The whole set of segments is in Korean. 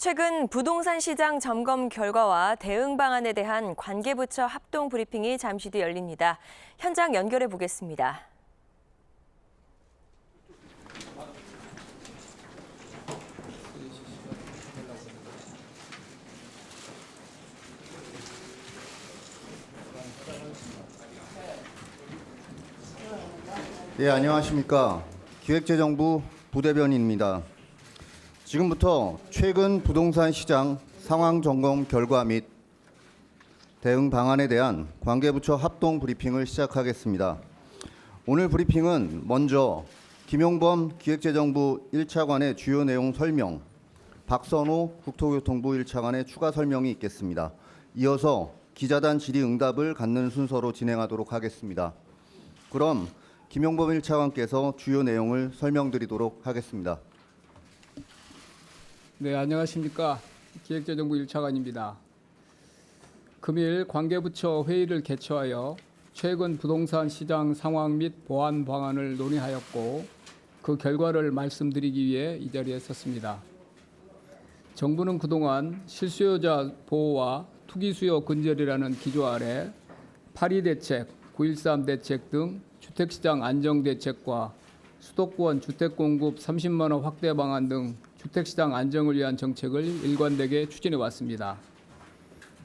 최근 부동산 시장 점검 결과와 대응 방안에 대한 관계부처 합동 브리핑이 잠시 뒤 열립니다. 현장 연결해 보겠습니다. 예, 안녕하십니까. 기획재정부 부대변인입니다. 지금부터 최근 부동산 시장 상황 점검 결과 및 대응 방안에 대한 관계부처 합동 브리핑을 시작하겠습니다. 오늘 브리핑은 먼저 김용범 기획재정부 1차관의 주요 내용 설명, 박선호 국토교통부 1차관의 추가 설명이 있겠습니다. 이어서 기자단 질의응답을 갖는 순서로 진행하도록 하겠습니다. 그럼 김용범 1차관께서 주요 내용을 설명드리도록 하겠습니다. 네, 안녕하십니까. 기획재정부 1차관입니다. 금일 관계부처 회의를 개최하여 최근 부동산 시장 상황 및 보완 방안을 논의하였고 그 결과를 말씀드리기 위해 이 자리에 섰습니다. 정부는 그동안 실수요자 보호와 투기수요 근절이라는 기조 아래 8.2 대책, 9.13 대책 등 주택시장 안정대책과 수도권 주택공급 30만 호 확대 방안 등 주택시장 안정을 위한 정책을 일관되게 추진해 왔습니다.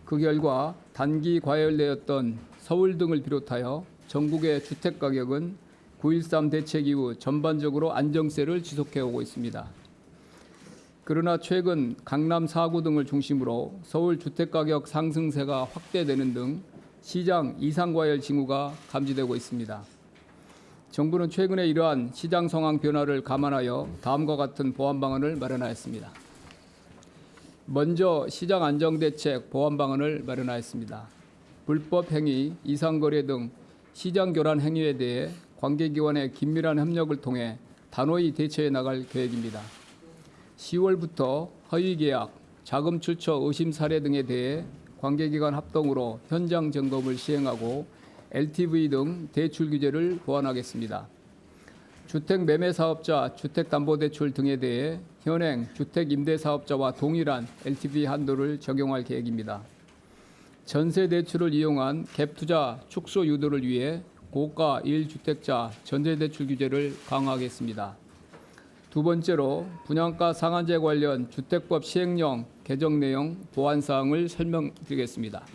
그 결과 단기 과열되었던 서울 등을 비롯하여 전국의 주택가격은 9.13 대책 이후 전반적으로 안정세를 지속해 오고 있습니다. 그러나 최근 강남 4구 등을 중심으로 서울 주택가격 상승세가 확대되는 등 시장 이상과열 징후가 감지되고 있습니다. 정부는 최근에 이러한 시장 상황 변화를 감안하여 다음과 같은 보완 방안을 마련하였습니다. 먼저 시장 안정대책 보완 방안을 마련하였습니다. 불법 행위, 이상거래 등 시장 교란 행위에 대해 관계기관의 긴밀한 협력을 통해 단호히 대처해 나갈 계획입니다. 10월부터 허위계약, 자금 출처 의심 사례 등에 대해 관계기관 합동으로 현장 점검을 시행하고 LTV 등 대출 규제를 보완하겠습니다. 주택매매사업자, 주택담보대출 등에 대해 현행 주택임대사업자와 동일한 LTV 한도를 적용할 계획입니다. 전세대출을 이용한 갭투자 축소 유도를 위해 고가 1주택자 전세대출 규제를 강화하겠습니다. 두 번째로 분양가 상한제 관련 주택법 시행령 개정 내용 보완 사항을 설명드리겠습니다.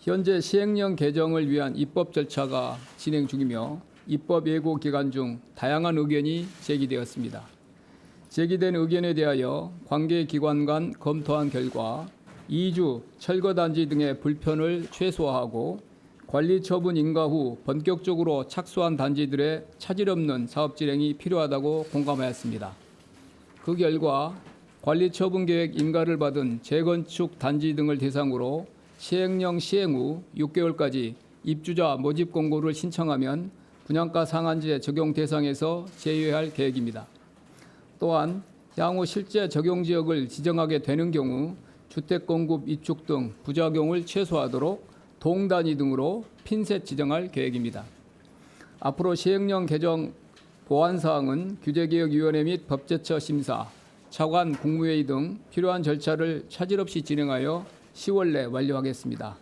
현재 시행령 개정을 위한 입법 절차가 진행 중이며 입법 예고 기간 중 다양한 의견이 제기되었습니다. 제기된 의견에 대하여 관계기관 간 검토한 결과 이주, 철거단지 등의 불편을 최소화하고 관리처분 인가 후 본격적으로 착수한 단지들의 차질 없는 사업 진행이 필요하다고 공감하였습니다. 그 결과 관리처분 계획 인가를 받은 재건축 단지 등을 대상으로 시행령 시행 후 6개월까지 입주자 모집 공고를 신청하면 분양가 상한제 적용 대상에서 제외할 계획입니다. 또한 향후 실제 적용 지역을 지정하게 되는 경우 주택 공급 입축 등 부작용을 최소화하도록 동단위 등으로 핀셋 지정할 계획입니다. 앞으로 시행령 개정 보완 사항은 규제개혁위원회 및 법제처 심사, 차관 국무회의 등 필요한 절차를 차질 없이 진행하여 10월 내 완료하겠습니다.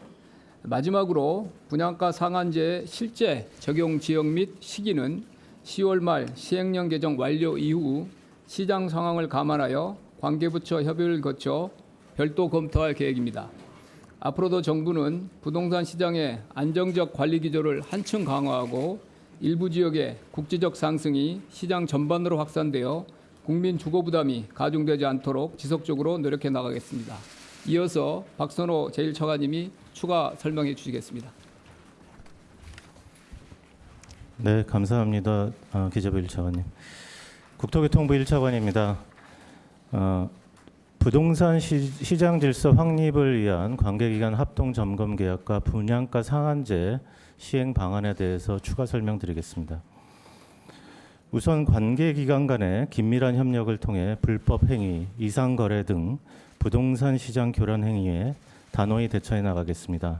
마지막으로 분양가 상한제 실제 적용 지역 및 시기는 10월 말 시행령 개정 완료 이후 시장 상황을 감안하여 관계부처 협의를 거쳐 별도 검토할 계획입니다. 앞으로도 정부는 부동산 시장의 안정적 관리 기조를 한층 강화하고 일부 지역의 국지적 상승이 시장 전반으로 확산되어 국민 주거 부담이 가중되지 않도록 지속적으로 노력해 나가겠습니다. 이어서 박선호 제1차관님이 추가 설명해 주시겠습니다. 네, 감사합니다. 기재부 1차관님. 국토교통부 1차관입니다. 부동산 시장 질서 확립을 위한 관계기관 합동 점검 계약과 분양가 상한제 시행 방안에 대해서 추가 설명드리겠습니다. 우선 관계기관 간의 긴밀한 협력을 통해 불법 행위, 이상거래 등 부동산 시장 교란 행위에 단호히 대처해 나가겠습니다.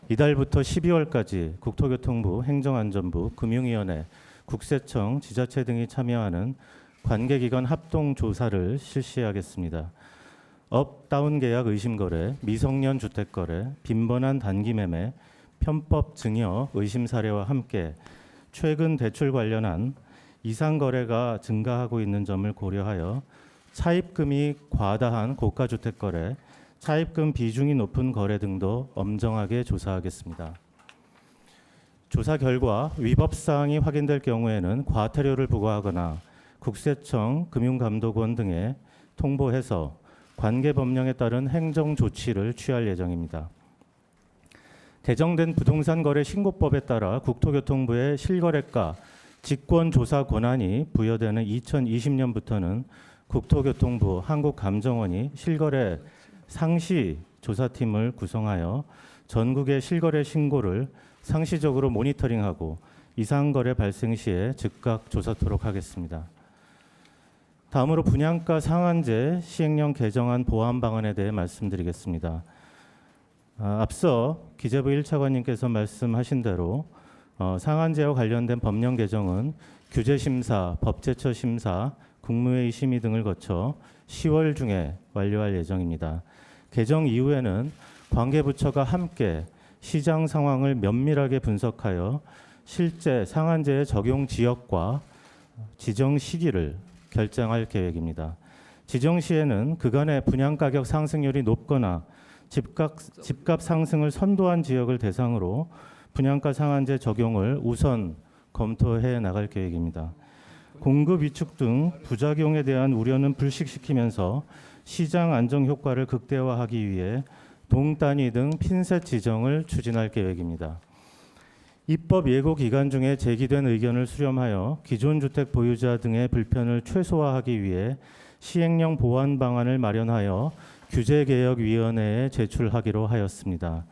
이달부터 12월까지 국토교통부, 행정안전부, 금융위원회, 국세청, 지자체 등이 참여하는 관계기관 합동조사를 실시하겠습니다. 업다운 계약 의심 거래, 미성년 주택 거래, 빈번한 단기 매매, 편법 증여 의심 사례와 함께 최근 대출 관련한 이상 거래가 증가하고 있는 점을 고려하여 차입금이 과다한 고가 주택 거래, 차입금 비중이 높은 거래 등도 엄정하게 조사하겠습니다. 조사 결과 위법 사항이 확인될 경우에는 과태료를 부과하거나 국세청, 금융감독원 등에 통보해서 관계 법령에 따른 행정 조치를 취할 예정입니다. 개정된 부동산 거래 신고법에 따라 국토교통부의 실거래가 직권 조사 권한이 부여되는 2020년부터는 국토교통부, 한국감정원이 실거래 상시 조사팀을 구성하여 전국의 실거래 신고를 상시적으로 모니터링하고 이상 거래 발생 시에 즉각 조사토록 하겠습니다. 다음으로 분양가 상한제 시행령 개정안 보완 방안에 대해 말씀드리겠습니다. 앞서 기재부 1차관님께서 말씀하신 대로 상한제와 관련된 법령 개정은 규제심사, 법제처 심사, 국무회의 심의 등을 거쳐 10월 중에 완료할 예정입니다. 개정 이후에는 관계부처가 함께 시장 상황을 면밀하게 분석하여 실제 상한제의 적용 지역과 지정 시기를 결정할 계획입니다. 지정 시에는 그간의 분양가격 상승률이 높거나 집값 상승을 선도한 지역을 대상으로 분양가 상한제 적용을 우선 검토해 나갈 계획입니다. 공급 위축 등 부작용에 대한 우려는 불식시키면서 시장 안정 효과를 극대화하기 위해 동단위 등 핀셋 지정을 추진할 계획입니다. 입법 예고 기간 중에 제기된 의견을 수렴하여 기존 주택 보유자 등의 불편을 최소화하기 위해 시행령 보완 방안을 마련하여 규제개혁위원회에 제출하기로 하였습니다.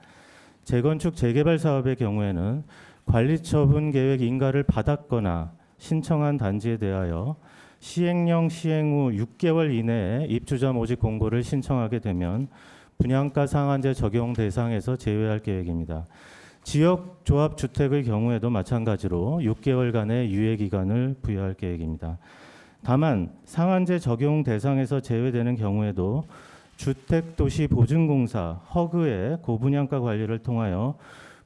재건축 재개발 사업의 경우에는 관리처분 계획 인가를 받았거나 신청한 단지에 대하여 시행령 시행 후 6개월 이내에 입주자 모집 공고를 신청하게 되면 분양가 상한제 적용 대상에서 제외할 계획입니다. 지역 조합 주택의 경우에도 마찬가지로 6개월간의 유예 기간을 부여할 계획입니다. 다만 상한제 적용 대상에서 제외되는 경우에도 주택도시보증공사 허그의 고분양가 관리를 통하여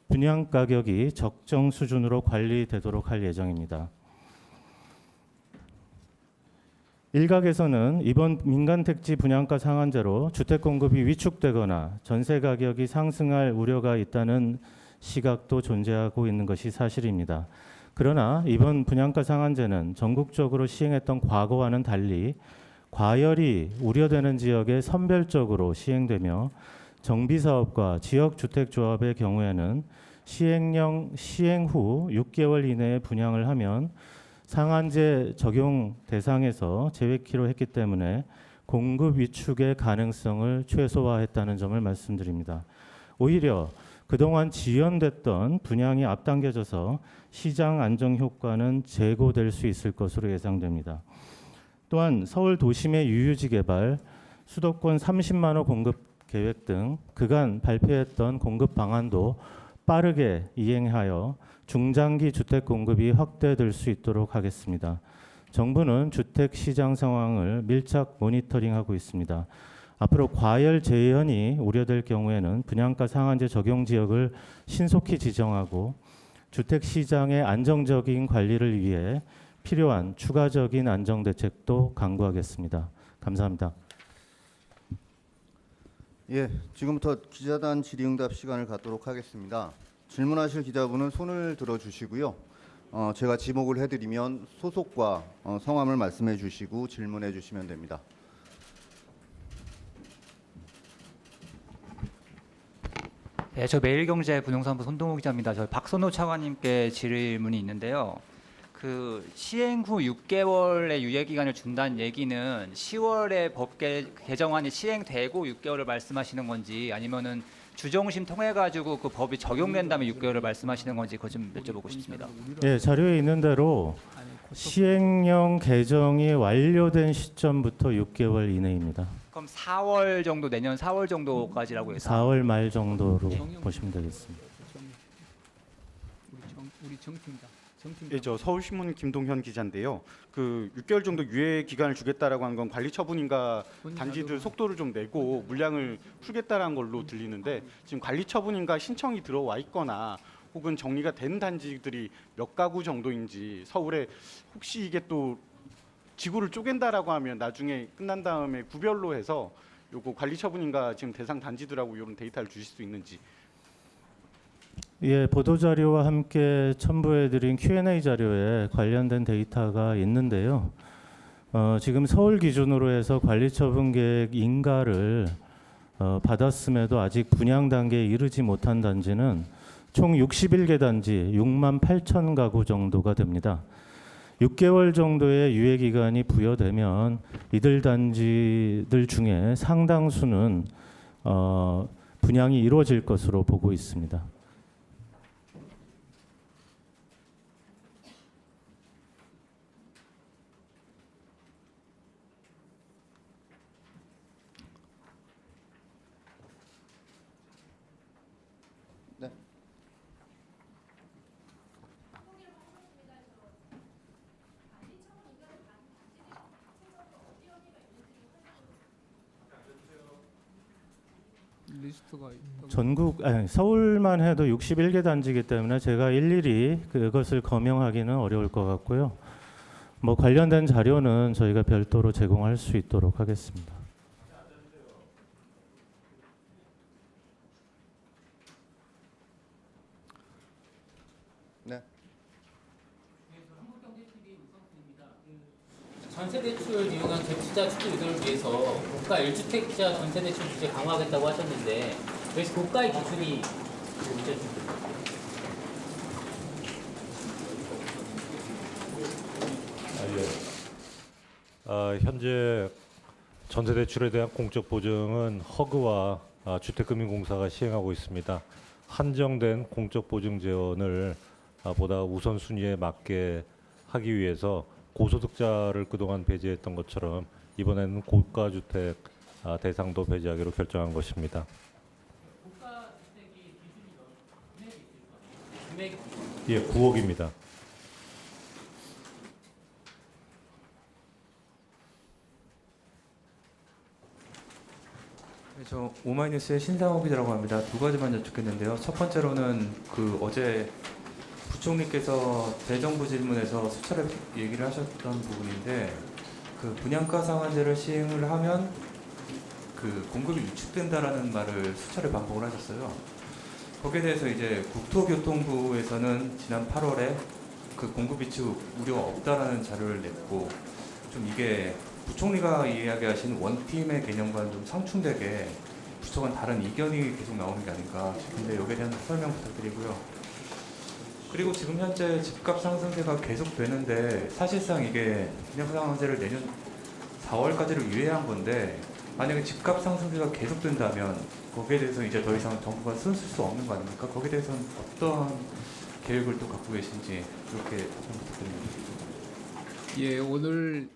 분양가격이 적정 수준으로 관리되도록 할 예정입니다. 일각에서는 이번 민간택지 분양가 상한제로 주택 공급이 위축되거나 전세 가격이 상승할 우려가 있다는 시각도 존재하고 있는 것이 사실입니다. 그러나 이번 분양가 상한제는 전국적으로 시행했던 과거와는 달리 과열이 우려되는 지역에 선별적으로 시행되며 정비사업과 지역주택조합의 경우에는 시행령 시행 후 6개월 이내에 분양을 하면 상한제 적용 대상에서 제외키로 했기 때문에 공급 위축의 가능성을 최소화했다는 점을 말씀드립니다. 오히려 그동안 지연됐던 분양이 앞당겨져서 시장 안정 효과는 제고될 수 있을 것으로 예상됩니다. 또한 서울 도심의 유유지 개발, 수도권 30만 호 공급 계획 등 그간 발표했던 공급 방안도 빠르게 이행하여 중장기 주택 공급이 확대될 수 있도록 하겠습니다. 정부는 주택 시장 상황을 밀착 모니터링하고 있습니다. 앞으로 과열 재현이 우려될 경우에는 분양가 상한제 적용 지역을 신속히 지정하고 주택 시장의 안정적인 관리를 위해 필요한 추가적인 안정 대책도 강구하겠습니다. 감사합니다. 예, 지금부터 기자단 질의응답 시간을 갖도록 하겠습니다. 질문하실 기자분은 손을 들어주시고요. 제가 지목을 해드리면 소속과 성함을 말씀해 주시고 질문해 주시면 됩니다. 네, 저 매일경제 부동산부 손동호 기자입니다. 저 박선호 차관님께 질문이 있는데요. 그 시행 후 6개월의 유예 기간을 준다는 얘기는 10월에 법 개정안이 시행되고 6개월을 말씀하시는 건지 아니면은 주정심 통해 가지고 그 법이 적용된다면 6개월을 말씀하시는 건지 그거 좀 여쭤보고 싶습니다. 예, 자료에 있는 대로 시행령 개정이 완료된 시점부터 6개월 이내입니다. 그럼 4월 정도 내년 4월 정도까지라고 해서 4월 말 정도로 보시면 되겠습니다. 우리 정팀장. 정팀장. 저 서울신문 김동현 기자인데요. 그 6개월 정도 유예 기간을 주겠다라고 한 건 관리 처분인가 단지들 속도를 좀 내고 물량을 풀겠다라는 걸로 들리는데 지금 관리 처분인가 신청이 들어와 있거나 혹은 정리가 된 단지들이 몇 가구 정도인지 서울에 혹시 이게 또 지구를 쪼갠다라고 하면 나중에 끝난 다음에 구별로 해서 요거 관리 처분인가 지금 대상 단지들하고 이런 데이터를 주실 수 있는지. 예, 보도 자료와 함께 첨부해드린 Q&A 자료에 관련된 데이터가 있는데요. 지금 서울 기준으로 해서 관리처분 계획 인가를 받았음에도 아직 분양 단계에 이르지 못한 단지는 총 61개 단지 6만 8천 가구 정도가 됩니다. 6개월 정도의 유예 기간이 부여되면 이들 단지들 중에 상당수는 분양이 이루어질 것으로 보고 있습니다. 네. 리스트가 있다고. 서울만 해도 61개 단지이기 때문에 제가 일일이 그것을 검명하기는 어려울 것 같고요. 뭐 관련된 자료는 저희가 별도로 제공할 수 있도록 하겠습니다. 네. 전세대출 이용한 재투자 축소 유도를 위해서 고가 1주택자 전세대출 규제 강화하겠다고 하셨는데 그래서 고가의 기준이 문제입니다. 현재 전세대출에 대한 공적 보증은 허그와 주택금융공사가 시행하고 있습니다. 한정된 공적 보증 재원을 보다 우선순위에 맞게 하기 위해서 고소득자를 그동안 배제했던 것처럼 이번에는 고가주택 대상도 배제하기로 결정한 것입니다. 고가주택이 기준이 금액이 예, 9억입니다. 저 오마이뉴스의 신상호 기자라고 합니다. 두 가지만 여쭙겠는데요. 첫 번째로는 그 어제 부총리께서 대정부 질문에서 수차례 얘기를 하셨던 부분인데 그 분양가 상한제를 시행을 하면 그 공급이 위축된다라는 말을 수차례 반복을 하셨어요. 거기에 대해서 이제 국토교통부에서는 지난 8월에 그 공급 위축 우려가 없다라는 자료를 냈고 좀 이게 부총리가 이야기하신 원팀의 개념과는 좀 상충되게 부처 간 다른 이견이 계속 나오는 게 아닌가 싶은데 여기에 대한 설명 부탁드리고요. 그리고 지금 현재 집값 상승세가 계속되는데 사실상 이게 분양상한제를 내년 4월까지를 유예한 건데 만약에 집값 상승세가 계속된다면 거기에 대해서 이제 더 이상 정부가 손쓸 수 없는 거 아닙니까? 거기에 대해서는 어떤 계획을 또 갖고 계신지 이렇게 답변 부탁드립니다. 예, 오늘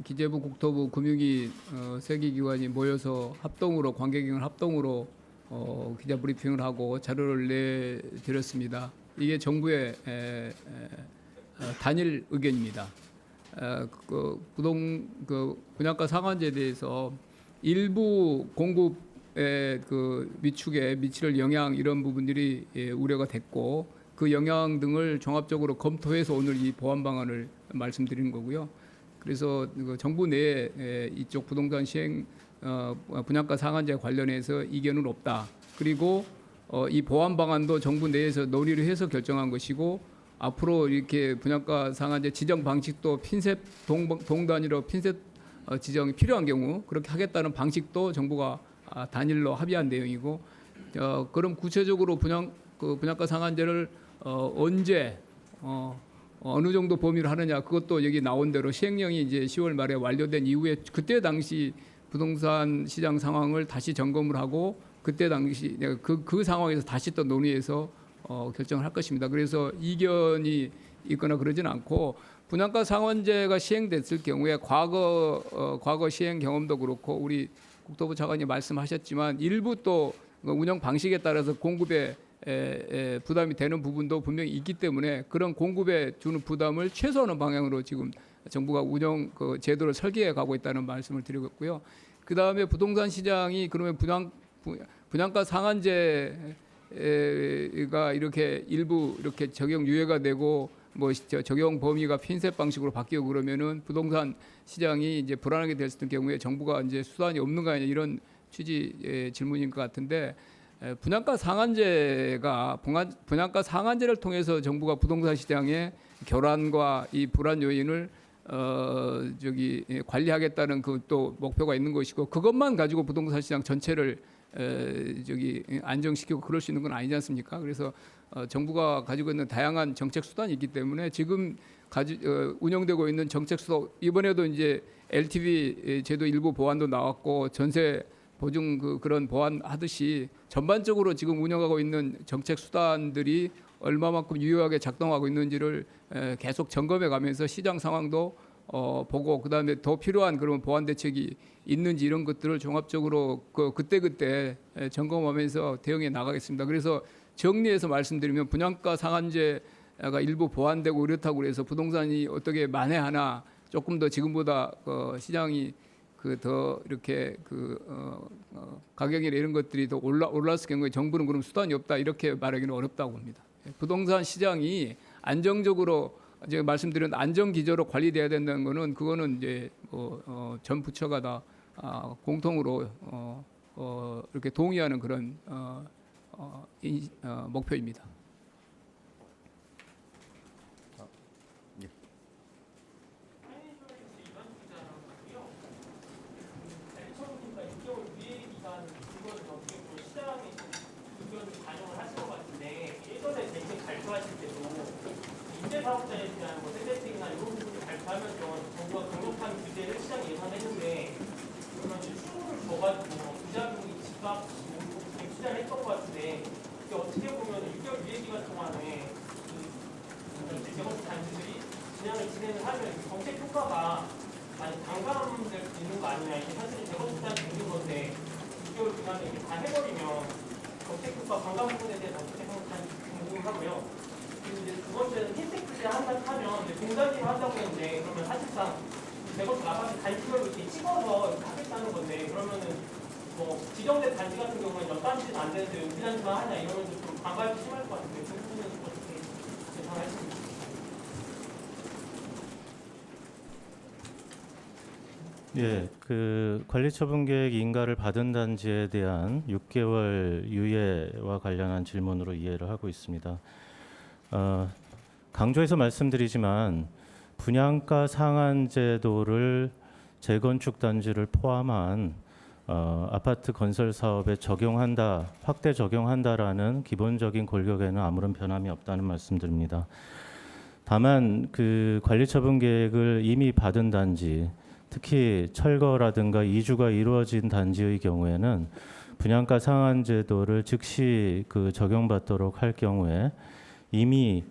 기재부, 국토부, 금융위 세 개 기관이 모여서 합동으로 관계기관 합동으로 기자 브리핑을 하고 자료를 내드렸습니다. 이게 정부의 단일 의견입니다. 분양가 상한제에 대해서 일부 공급의 그 위축에 미칠 영향 이런 부분들이 우려가 됐고 그 영향 등을 종합적으로 검토해서 오늘 이 보완 방안을 말씀드리는 거고요. 그래서 정부 내에 이쪽 부동산 시행 분양가 상한제 관련해서 이견은 없다. 그리고 이 보완 방안도 정부 내에서 논의를 해서 결정한 것이고 앞으로 이렇게 분양가 상한제 지정 방식도 핀셋 동단위로 핀셋 지정이 필요한 경우 그렇게 하겠다는 방식도 정부가 단일로 합의한 내용이고 그럼 구체적으로 분양가 상한제를 언제 어느 정도 범위를 하느냐 그것도 여기 나온 대로 시행령이 이제 10월 말에 완료된 이후에 그때 당시 부동산 시장 상황을 다시 점검을 하고 그때 당시 그 상황에서 다시 또 논의해서 결정을 할 것입니다. 그래서 이견이 있거나 그러지는 않고 분양가 상한제가 시행됐을 경우에 과거 시행 경험도 그렇고 우리 국토부 차관이 말씀하셨지만 일부 또 운영 방식에 따라서 공급의 부담이 되는 부분도 분명히 있기 때문에 그런 공급에 주는 부담을 최소화하는 방향으로 지금 정부가 운영 그 제도를 설계해 가고 있다는 말씀을 드리고 있고요. 그 다음에 부동산 시장이 그러면 분양가 상한제가 이렇게 일부 이렇게 적용 유예가 되고 뭐 적용 범위가 핀셋 방식으로 바뀌고 그러면은 부동산 시장이 이제 불안하게 될 수 있는 경우에 정부가 이제 수단이 없는 거 아니냐 이런 취지의 질문인 것 같은데 분양가 상한제를 통해서 정부가 부동산 시장의 결함과 이 불안 요인을 관리하겠다는 그 또 목표가 있는 것이고 그것만 가지고 부동산 시장 전체를 안정시키고 그럴 수 있는 건 아니지 않습니까? 그래서 정부가 가지고 있는 다양한 정책 수단이 있기 때문에 지금 운영되고 있는 정책 수단 이번에도 이제 LTV 제도 일부 보완도 나왔고 전세 보증 그런 보완하듯이 전반적으로 지금 운영하고 있는 정책 수단들이 얼마만큼 유효하게 작동하고 있는지를 계속 점검해 가면서 시장 상황도 보고 그다음에 더 필요한 그런 보완 대책이 있는지 이런 것들을 종합적으로 그때그때 점검하면서 대응해 나가겠습니다. 그래서 정리해서 말씀드리면 분양가 상한제가 일부 보완되고 이렇다고 그래서 부동산이 어떻게 만회하나 조금 더 지금보다 시장이 더 이렇게 가격이나 이런 것들이 더 올랐을 경우에 정부는 그럼 수단이 없다 이렇게 말하기는 어렵다고 봅니다. 부동산 시장이 안정적으로 제가 말씀드린 안정 기조로 관리돼야 된다는 거는 그거는 이제 전 부처가 다 공통으로 이렇게 동의하는 그런 목표입니다. 사업자에 대한 세대책이나 이런 부분을 발표하면서 정부가 강력한 규제를 시장에 예상했는데 그러면 충분을 줘가지고 부작용이 집값 투자를 했던 것 같은데 이게 어떻게 보면 6개월 유예 기간 동안에 재건축 단지들이 분양을 진행을 하면 정책 효과가 많이 반감될 수 있는 거 아니냐. 이게 사실은 재건축 단지 있는 건데 6개월 기간에 이렇게 다 해버리면 정책 효과 반감 부분에 대해서 어떻게 생각하는지 궁금하고요. 이제 두 번째는 흰색 규제 하면 공단지로 한다고 했는데 그러면 사실상 재건축 아파트 단지별로 이렇게 찍어서 하겠다는 건데 그러면은 뭐 지정된 단지 같은 경우는 연단지는 안 되는데 우리단지만 하냐 이러면 좀 반발이 심할 것 같은데 그 부분은 어떻게 예상하십니까? 예, 그 관리처분계획 인가를 받은 단지에 대한 6개월 유예와 관련한 질문으로 이해를 하고 있습니다. 강조해서 말씀드리지만 분양가 상한제도를 재건축 단지를 포함한 아파트 건설 사업에 적용한다, 확대 적용한다라는 기본적인 골격에는 아무런 변함이 없다는 말씀드립니다. 다만 그 관리처분 계획을 이미 받은 단지, 특히 철거라든가 이주가 이루어진 단지의 경우에는 분양가 상한제도를 즉시 적용받도록 할 경우에 이미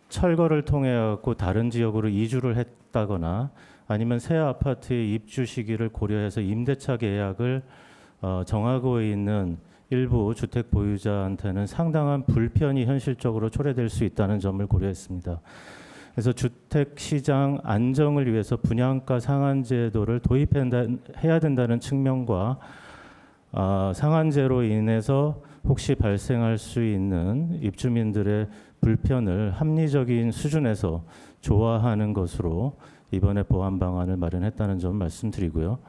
철거를 통해 갖고 다른 지역으로 이주를 했다거나 아니면 새 아파트의 입주 시기를 고려해서 임대차 계약을 정하고 있는 일부 주택 보유자한테는 상당한 불편이 현실적으로 초래될 수 있다는 점을 고려했습니다. 그래서 주택 시장 안정을 위해서 분양가 상한제도를 도입해야 된다는 측면과 상한제로 인해서 혹시 발생할 수 있는 입주민들의 불편을 합리적인 수준에서 조화하는 것으로 이번에 보완 방안을 마련했다는 점 말씀드리고요.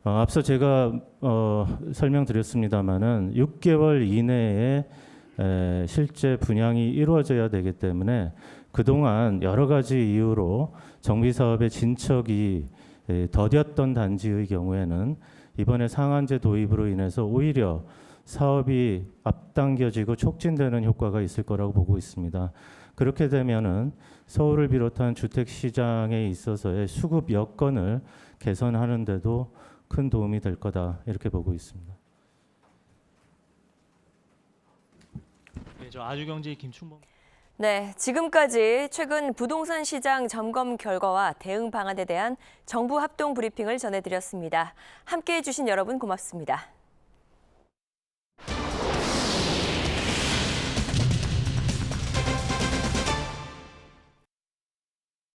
앞서 제가 설명드렸습니다마는 6개월 이내에 실제 분양이 이루어져야 되기 때문에 그동안 여러 가지 이유로 정비 사업의 진척이 더뎠던 단지의 경우에는 이번에 상한제 도입으로 인해서 오히려 사업이 앞당겨지고 촉진되는 효과가 있을 거라고 보고 있습니다. 그렇게 되면은 서울을 비롯한 주택 시장에 있어서의 수급 여건을 개선하는 데도 큰 도움이 될 거다 이렇게 보고 있습니다. 네, 저 아주경제 김충범. 네, 지금까지 최근 부동산 시장 점검 결과와 대응 방안에 대한 정부 합동 브리핑을 전해드렸습니다. 함께해 주신 여러분 고맙습니다.